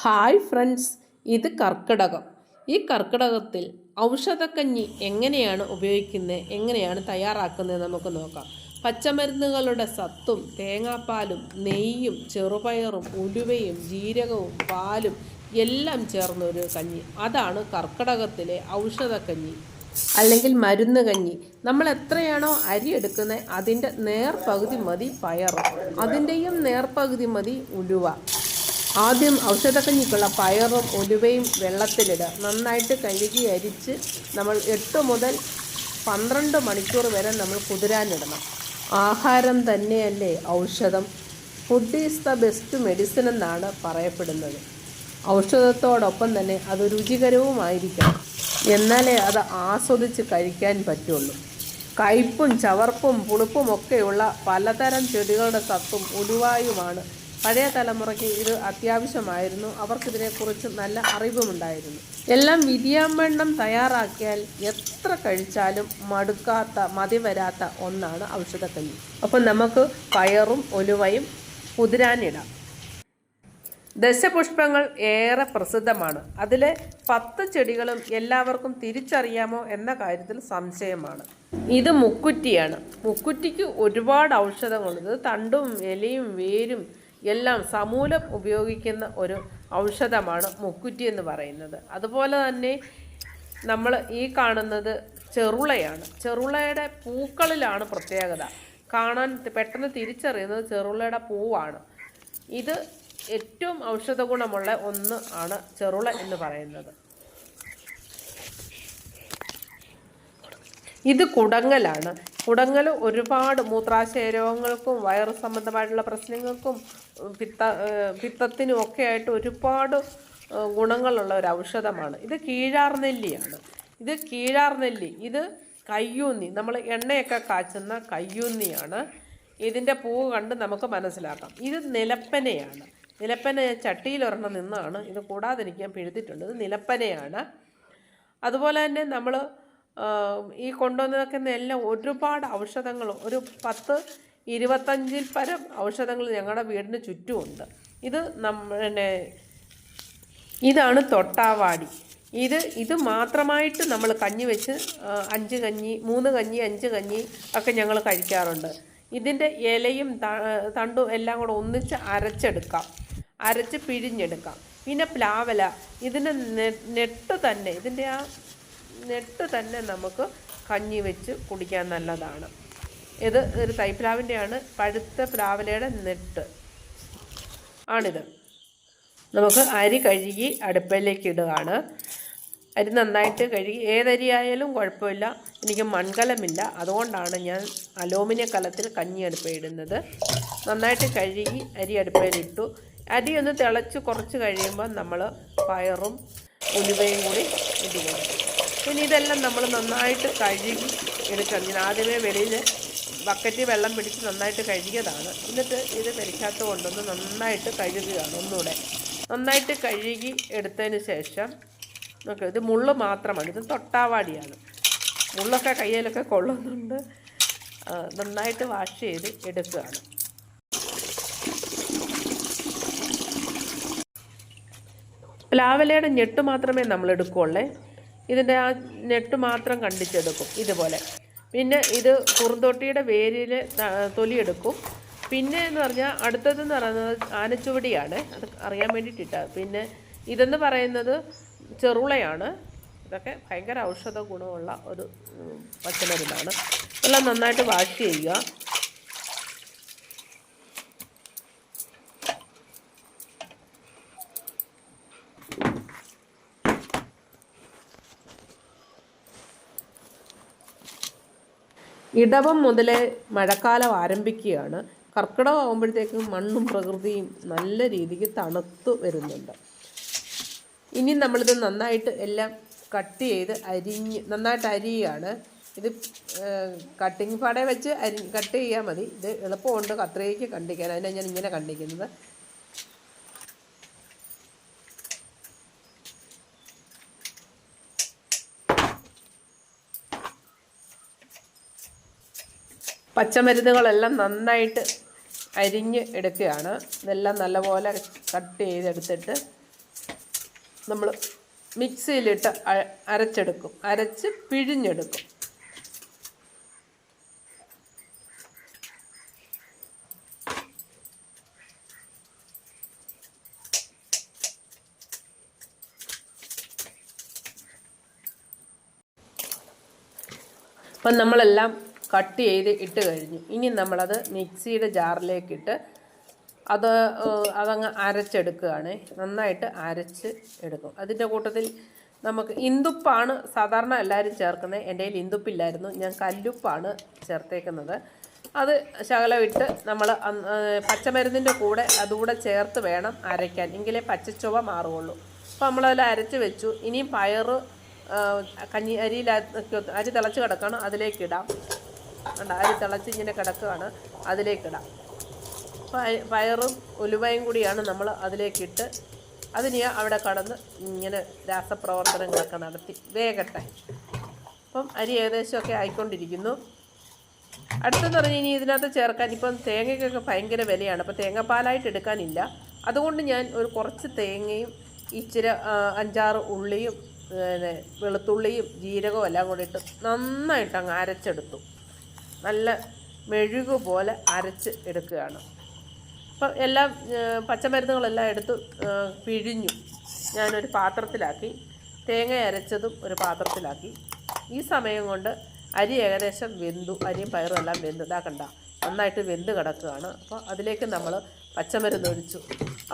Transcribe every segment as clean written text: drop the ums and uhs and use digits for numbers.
Hi friends, ഇത് കർക്കിടകം. ഈ കർക്കിടകത്തിൽ ഔഷധക്കഞ്ഞി എങ്ങനെയാണ് ഉപയോഗിക്കുന്നത്, എങ്ങനെയാണ് തയ്യാറാക്കുന്നത് നമുക്ക് നോക്കാം. പച്ചമരുന്നുകളുടെ സത്തും തേങ്ങാപ്പാലും നെയ്യും ചെറുപയറും ഉലുവയും ജീരകവും പാലും എല്ലാം ചേർന്നൊരു കഞ്ഞി, അതാണ് കർക്കിടകത്തിലെ ഔഷധക്കഞ്ഞി അല്ലെങ്കിൽ മരുന്ന് കഞ്ഞി. നമ്മൾ എത്രയാണോ അരി എടുക്കുന്നത് അതിൻ്റെ നേർപകുതി മതി പയർ, അതിൻ്റെയും നേർപകുതി മതി ഉലുവ. ആദ്യം ഔഷധക്കഞ്ഞിക്കുള്ള പയറും ഉലുവയും വെള്ളത്തിലിടുക. നന്നായിട്ട് കഴുകി അരിച്ച് നമ്മൾ 8 മുതൽ 12 മണിക്കൂർ വരെ നമ്മൾ കുതിരാനിടണം. ആഹാരം തന്നെയല്ലേ ഔഷധം. Food is the best medicine എന്നാണ് പറയപ്പെടുന്നത്. ഔഷധത്തോടൊപ്പം തന്നെ അത് രുചികരവുമായിരിക്കണം, എന്നാലേ അത് ആസ്വദിച്ച് കഴിക്കാൻ പറ്റുള്ളൂ. കയ്പും ചവർപ്പും പുളിപ്പും ഒക്കെയുള്ള പലതരം ചെടികളുടെ സത്തും ഉലുവായുമാണ്. പഴയ തലമുറയ്ക്ക് ഇത് അത്യാവശ്യമായിരുന്നു. അവർക്കിതിനെക്കുറിച്ച് നല്ല അറിവുമുണ്ടായിരുന്നു. എല്ലാം വിധിയാമ്പണ്ണം തയ്യാറാക്കിയാൽ എത്ര കഴിച്ചാലും മതി വരാത്ത ഒന്നാണ് ഔഷധക്കഞ്ഞി. അപ്പം നമുക്ക് പയറും ഉലുവയും കുതിരാനിടാം. ദശപുഷ്പങ്ങൾ ഏറെ പ്രസിദ്ധമാണ്. അതിലെ 10 ചെടികളും എല്ലാവർക്കും തിരിച്ചറിയാമോ എന്ന കാര്യത്തിൽ സംശയമാണ്. ഇത് മുക്കുറ്റിയാണ്. മുക്കുറ്റിക്ക് ഒരുപാട് ഔഷധങ്ങളുണ്ട്. ഇത് തണ്ടും ഇലയും വേരും എല്ലാം സമൂലം ഉപയോഗിക്കുന്ന ഒരു ഔഷധമാണ് മുക്കുറ്റി എന്ന് പറയുന്നത്. അതുപോലെ തന്നെ നമ്മൾ ഈ കാണുന്നത് ചെറുളയാണ്. ചെറുളയുടെ പൂക്കളിലാണ് പ്രത്യേകത. കാണാൻ പെട്ടെന്ന് തിരിച്ചറിയുന്നത് ചെറുളയുടെ പൂവാണ്. ഇത് ഏറ്റവും ഔഷധ ഗുണമുള്ള ഒന്ന് ആണ് ചെറുള എന്ന് പറയുന്നത്. ഇത് കുടങ്ങലാണ്. കുടങ്ങൽ ഒരുപാട് മൂത്രാശയ രോഗങ്ങൾക്കും വയറു സംബന്ധമായിട്ടുള്ള പ്രശ്നങ്ങൾക്കും പിത്തത്തിനും ഒക്കെ ആയിട്ട് ഒരുപാട് ഗുണങ്ങളുള്ള ഒരു ഔഷധമാണ്. ഇത് കീഴാർനെല്ലിയാണ്. ഇത് കയ്യൂന്നി, നമ്മൾ എണ്ണയൊക്കെ കാച്ചുന്ന കയ്യൂന്നിയാണ്. ഇതിൻ്റെ പൂവ് കണ്ട് നമുക്ക് മനസ്സിലാക്കാം. ഇത് നിലപ്പനയാണ്. നിലപ്പന ചട്ടിയിലൊരെണ്ണം നിന്നാണ്. ഇത് കൂടാതെ എനിക്ക് ഞാൻ പിഴുതിട്ടുണ്ട്. ഇത് നിലപ്പനയാണ്. അതുപോലെ തന്നെ നമ്മൾ ഈ കൊണ്ടുവന്ന് എല്ലാം ഒരുപാട് ഔഷധങ്ങൾ, ഒരു 10-25 പരം ഔഷധങ്ങൾ ഞങ്ങളുടെ വീടിന് ചുറ്റുമുണ്ട്. ഇതാണ് തൊട്ടാവാടി. ഇത് മാത്രമായിട്ട് നമ്മൾ കഞ്ഞി വെച്ച് 3 കഞ്ഞി 5 കഞ്ഞി ഒക്കെ ഞങ്ങൾ കഴിക്കാറുണ്ട്. ഇതിൻ്റെ ഇലയും തണ്ടും എല്ലാം കൂടെ ഒന്നിച്ച് അരച്ച് പിഴിഞ്ഞെടുക്കാം. പിന്നെ പ്ലാവല, ഇതിൻ്റെ നെട്ട് തന്നെ നമുക്ക് കഞ്ഞി വെച്ച് കുടിക്കാൻ നല്ലതാണ്. ഇത് ഒരു തൈപ്ലാവിൻ്റെയാണ്, പഴുത്ത പ്ലാവലയുടെ നെട്ട് ആണിത്. നമുക്ക് അരി കഴുകി അടുപ്പിലേക്ക് ഇടുകയാണ്. അരി നന്നായിട്ട് കഴുകി, ഏതരി ആയാലും കുഴപ്പമില്ല. എനിക്ക് മൺകലമില്ല, അതുകൊണ്ടാണ് ഞാൻ അലൂമിനിയ കലത്തിൽ കഞ്ഞി അടുപ്പിടുന്നത്. നന്നായിട്ട് കഴുകി അരി അടുപ്പിലിട്ടു. അരി ഒന്ന് തിളച്ച് കുറച്ച് കഴിയുമ്പോൾ നമ്മൾ പയറും ഉലുവയും കൂടി ഇട്ട് കൊടുക്കും. പിന്നെ ഇതെല്ലാം നമ്മൾ നന്നായിട്ട് കഴുകി എടുക്കണം. ഞാൻ ആദ്യമേ വെളിയിൽ ബക്കറ്റിൽ വെള്ളം പിടിച്ച് നന്നായിട്ട് കഴുകിയതാണ്. എന്നിട്ട് ഇത് പെരിക്കാത്ത കൊണ്ടൊന്ന് നന്നായിട്ട് കഴുകുകയാണ്. ഒന്നുകൂടെ നന്നായിട്ട് കഴുകി എടുത്തതിന് ശേഷം നോക്കുക, ഇത് മുള്ള് മാത്രമാണ്. ഇത് തൊട്ടാവാടിയാണ്. മുള്ളൊക്കെ കയ്യിലൊക്കെ കൊള്ളുന്നുണ്ട്. നന്നായിട്ട് വാഷ് ചെയ്ത് എടുക്കുകയാണ്. പ്ലാവലയുടെ ഞെട്ട് മാത്രമേ നമ്മൾ എടുക്കുകയുള്ളേ. ഇതിൻ്റെ ആ നെട്ട് മാത്രം കണ്ടിച്ചെടുക്കും ഇതുപോലെ. പിന്നെ ഇത് കുറുന്തോട്ടിയുടെ വേരിൽ തൊലിയെടുക്കും. പിന്നെ എന്ന് പറഞ്ഞാൽ അടുത്തതെന്ന് പറയുന്നത് ആനച്ചുവടിയാണ്. അത് അറിയാൻ വേണ്ടിയിട്ടിട്ടാണ്. പിന്നെ ഇതെന്ന് പറയുന്നത് ചെറുളയാണ്. ഇതൊക്കെ ഭയങ്കര ഔഷധ ഗുണമുള്ള ഒരു പച്ചമരുന്നാണ്. എല്ലാം നന്നായിട്ട് വാഷ് ചെയ്യുക. ഇടവം മുതലേ മഴക്കാലം ആരംഭിക്കുകയാണ്. കർക്കിടകം ആകുമ്പോഴത്തേക്കും മണ്ണും പ്രകൃതിയും നല്ല രീതിക്ക് തണുത്തു വരുന്നുണ്ട്. ഇനി നമ്മളിത് നന്നായിട്ട് എല്ലാം കട്ട് ചെയ്ത് നന്നായിട്ട് അരിയുകയാണ്. ഇത് കട്ടിങ് പാടെ വെച്ച് കട്ട് ചെയ്യാൽ മതി. ഇത് എളുപ്പമുണ്ട് കത്രികയ്ക്ക് കണ്ടിക്കാൻ. അതിനാണ് ഞാൻ ഇങ്ങനെ കണ്ടിക്കുന്നത്. പച്ചമരുന്നുകളെല്ലാം നന്നായിട്ട് അരിഞ്ഞ് എടുക്കുകയാണ്. ഇതെല്ലാം നല്ലപോലെ കട്ട് ചെയ്തെടുത്തിട്ട് നമ്മൾ മിക്സിയിലിട്ട് അരച്ചെടുക്കും, അരച്ച് പിഴിഞ്ഞെടുക്കും. അപ്പം നമ്മളെല്ലാം കട്ട് ചെയ്ത് ഇട്ട് കഴിഞ്ഞു. ഇനി നമ്മളത് മിക്സിയുടെ ജാറിലേക്കിട്ട് അതങ്ങ് അരച്ചെടുക്കുകയാണ്. നന്നായിട്ട് അരച്ച് എടുക്കും. അതിൻ്റെ കൂട്ടത്തിൽ നമുക്ക് ഇന്ദുപ്പാണ് സാധാരണ എല്ലാവരും ചേർക്കുന്നത്. എൻ്റെ കയ്യിൽ ഇന്ദുപ്പില്ലായിരുന്നു, ഞാൻ കല്ലുപ്പാണ് ചേർത്തേക്കുന്നത്. അത് ശകലം ഇട്ട് നമ്മൾ പച്ചമരുന്നിൻ്റെ കൂടെ അതുകൂടെ ചേർത്ത് വേണം അരയ്ക്കാൻ, എങ്കിലേ പച്ചച്ചുവ മാറുകയുള്ളൂ. അപ്പോൾ നമ്മളതിൽ അരച്ച് വെച്ചു. ഇനിയും കഞ്ഞി അരി തിളച്ച് കിടക്കുകയാണ്, അതിലേക്കിടാം. അരി തിളച്ച് ഇങ്ങനെ കിടക്കുകയാണ്, അതിലേക്കിടാം. പയറും ഉലുവയും കൂടിയാണ് നമ്മൾ അതിലേക്കിട്ട് അതിനെ അവിടെ കടന്ന് ഇങ്ങനെ രാസപ്രവർത്തനങ്ങളൊക്കെ നടത്തി വേകട്ടെ. അപ്പം അരി ഏകദേശമൊക്കെ ആയിക്കൊണ്ടിരിക്കുന്നു. അടുത്തെന്ന് പറഞ്ഞാൽ ഇനി ഇതിനകത്ത് ചേർക്കാൻ ഇപ്പം തേങ്ങയ്ക്കൊക്കെ ഭയങ്കര വിലയാണ്. അപ്പോൾ തേങ്ങാപ്പാലായിട്ട് എടുക്കാനില്ല. അതുകൊണ്ട് ഞാൻ ഒരു കുറച്ച് തേങ്ങയും ഇച്ചിരി 5-6 ഉള്ളിയും വെളുത്തുള്ളിയും ജീരകവും എല്ലാം കൂടി ഇട്ട് നന്നായിട്ട് അങ്ങ് അരച്ചെടുത്തു. നല്ല മെഴുകു പോലെ അരച്ച് എടുക്കുകയാണ്. അപ്പം എല്ലാം പച്ചമരുന്നുകളെല്ലാം എടുത്ത് പിഴിഞ്ഞു ഞാനൊരു പാത്രത്തിലാക്കി. തേങ്ങ അരച്ചതും ഒരു പാത്രത്തിലാക്കി. ഈ സമയം കൊണ്ട് അരി ഏകദേശം വെന്തു. അരിയും പയറും എല്ലാം വെന്തു. ഇതാ കണ്ട നന്നായിട്ട് വെന്ത് കിടക്കുകയാണ്. അപ്പോൾ അതിലേക്ക് നമ്മൾ പച്ചമരുന്ന് ഒഴിച്ചു.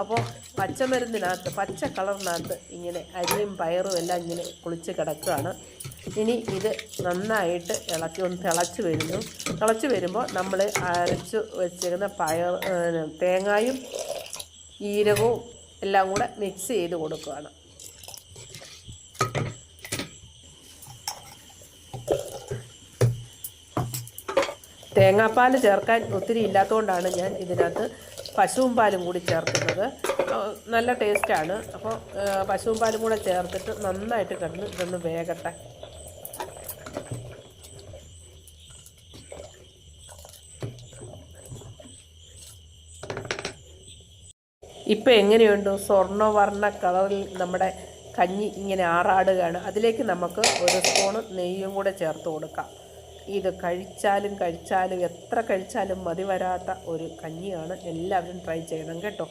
അപ്പോൾ പച്ചമരുന്നിനകത്ത് പച്ച കളറിനകത്ത് ഇങ്ങനെ അരിയും പയറും എല്ലാം ഇങ്ങനെ കുളിച്ച് കിടക്കുകയാണ്. ഇനി ഇത് നന്നായിട്ട് ഇളക്കി ഒന്ന് തിളച്ച് വരുമ്പോൾ നമ്മൾ അരച്ച് വെച്ചിരുന്ന തേങ്ങയും ജീരകവും എല്ലാം കൂടെ മിക്സ് ചെയ്ത് കൊടുക്കുകയാണ്. തേങ്ങാപ്പാൽ ചേർക്കാൻ ഒത്തിരി ഇല്ലാത്തതുകൊണ്ടാണ് ഞാൻ ഇതിനകത്ത് പശുവും പാലും കൂടി ചേർക്കുന്നത്. നല്ല ടേസ്റ്റാണ്. അപ്പോൾ പശുവും പാലും കൂടെ ചേർത്തിട്ട് നന്നായിട്ട് കിടന്ന് ഇതൊന്ന് വേകട്ടെ. ഇപ്പം എങ്ങനെയുണ്ട്? സ്വർണ്ണവർണ്ണ കളറിൽ നമ്മുടെ കഞ്ഞി ഇങ്ങനെ ആറാടുകയാണ്. അതിലേക്ക് നമുക്ക് ഒരു സ്പൂണ് നെയ്യും കൂടെ ചേർത്ത് കൊടുക്കാം. ഇത് കഴിച്ചാലും എത്ര കഴിച്ചാലും മതി വരാത്ത ഒരു കഞ്ഞിയാണ്. എല്ലാവരും ട്രൈ ചെയ്യണം കേട്ടോ.